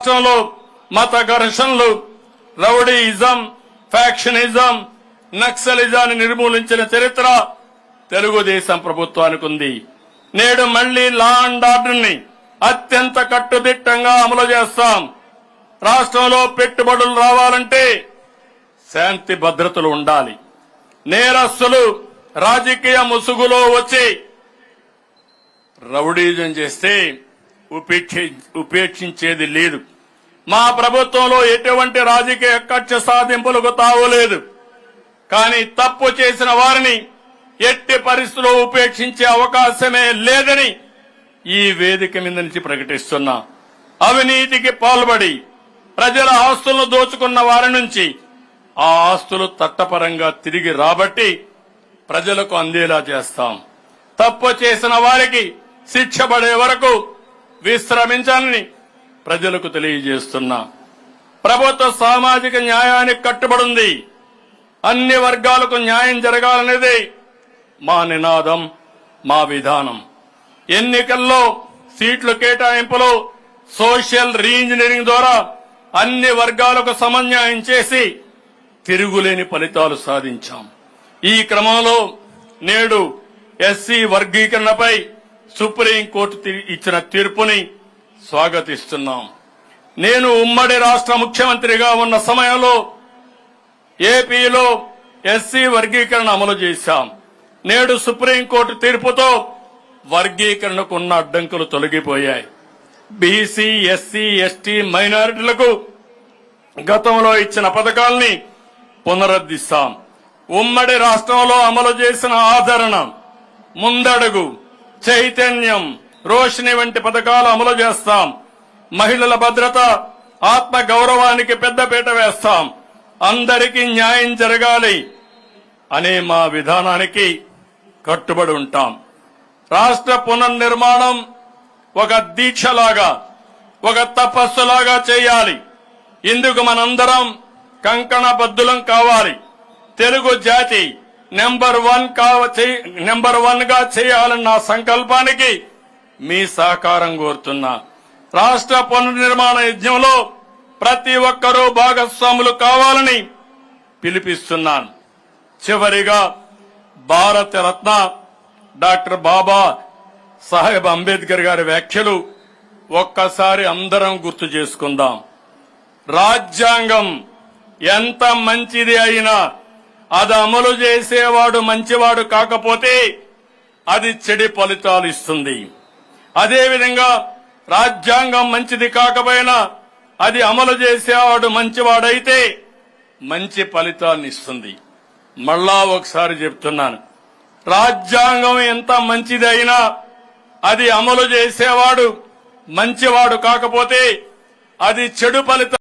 రాష్ట్రంలో మత ఘర్షణలు, రౌడీయిజం, ఫ్యాక్షనిజం, నక్సలిజాన్ని నిర్మూలించిన చరిత్ర తెలుగుదేశం ప్రభుత్వానికి ఉంది. నేడు మళ్లీ లా అండ్ ఆర్డర్ ని అత్యంత కట్టుదిట్టంగా అమలు చేస్తాం. రాష్ట్రంలో పెట్టుబడులు రావాలంటే శాంతి భద్రతలు ఉండాలి. నేరస్తులు రాజకీయ ముసుగులో వచ్చి రౌడీజం చేస్తే ఉపేక్షించేది లేదు. మా ప్రభుత్వంలో ఎటువంటి రాజకీయ కక్ష సాధింపులకు తావులేదు. కానీ తప్పు చేసిన వారిని ఎట్టి పరిస్థితుల్లో ఉపేక్షించే అవకాశమే లేదని ఈ వేదిక మీద నుంచి ప్రకటిస్తున్నా. అవినీతికి పాల్పడి ప్రజల ఆస్తులను దోచుకున్న వారి నుంచి ఆ ఆస్తులు చట్టపరంగా తిరిగి రాబట్టి ప్రజలకు అందేలా చేస్తాం. తప్పు చేసిన వారికి శిక్ష పడే వరకు విశ్రమించాలని ప్రజలకు తెలియజేస్తున్నా. ప్రభుత్వ సామాజిక న్యాయానికి కట్టుబడింది. అన్ని వర్గాలకు న్యాయం జరగాలనేది మా నినాదం, మా విధానం. ఎన్నికల్లో సీట్ల కేటాయింపులో సోషల్ రీఇంజనీరింగ్ ద్వారా అన్ని వర్గాలకు సమన్యాయం చేసి తిరుగులేని ఫలితాలు సాధించాం. ఈ క్రమంలో నేడు ఎస్సీ వర్గీకరణపై సుప్రీంకోర్టు ఇచ్చిన తీర్పుని స్వాగతిస్తున్నాం. నేను ఉమ్మడి రాష్ట్ర ముఖ్యమంత్రిగా ఉన్న సమయంలో ఏపీలో ఎస్సీ వర్గీకరణ అమలు చేశాం. నేడు సుప్రీంకోర్టు తీర్పుతో వర్గీకరణకు ఉన్న అడ్డంకులు తొలగిపోయాయి. బీసీ, ఎస్సీ, ఎస్టీ, మైనారిటీలకు గతంలో ఇచ్చిన పథకాల్ని పునరుద్ధరిస్తాం. ఉమ్మడి రాష్ట్రంలో అమలు చేసిన ఆదరణ, ముందడుగు, చైతన్యం, రోషిని వంటి పథకాలు అమలు చేస్తాం. మహిళల భద్రత, ఆత్మ గౌరవానికి పెద్దపీట వేస్తాం. అందరికీ న్యాయం జరగాలి అనే మా విధానానికి కట్టుబడి ఉంటాం. రాష్ట్ర పునర్నిర్మాణం ఒక దీక్షలాగా, ఒక తపస్సులాగా చేయాలి. ఇందుకు మనందరం కంకణబద్ధులం కావాలి. తెలుగు జాతి నెంబర్ 1 గా చేయాలన్న సంకల్పానికి మీ సహకారం కోరుతున్నా. రాష్ట్ర పునర్నిర్మాణ యజ్ఞంలో ప్రతి ఒక్కరూ భాగస్వాములు కావాలని పిలుపుస్తున్నాను. చివరిగా భారత రత్న డాక్టర్ బాబా సాహెబ్ అంబేద్కర్ గారి వ్యాఖ్యలు ఒక్కసారి అందరం గుర్తు చేసుకుందాం. రాజ్యాంగం ఎంత మంచిది అయినా అది అమలు చేసేవాడు మంచివాడు కాకపోతే అది చెడు ఫలితాలు ఇస్తుంది. అదేవిధంగా రాజ్యాంగం మంచిది కాకపోయినా అది అమలు చేసేవాడు మంచివాడైతే మంచి ఫలితాన్ని ఇస్తుంది. మళ్ళా ఒకసారి చెప్తున్నాను, రాజ్యాంగం ఎంత మంచిది అయినా అది అమలు చేసేవాడు మంచివాడు కాకపోతే అది చెడు ఫలితం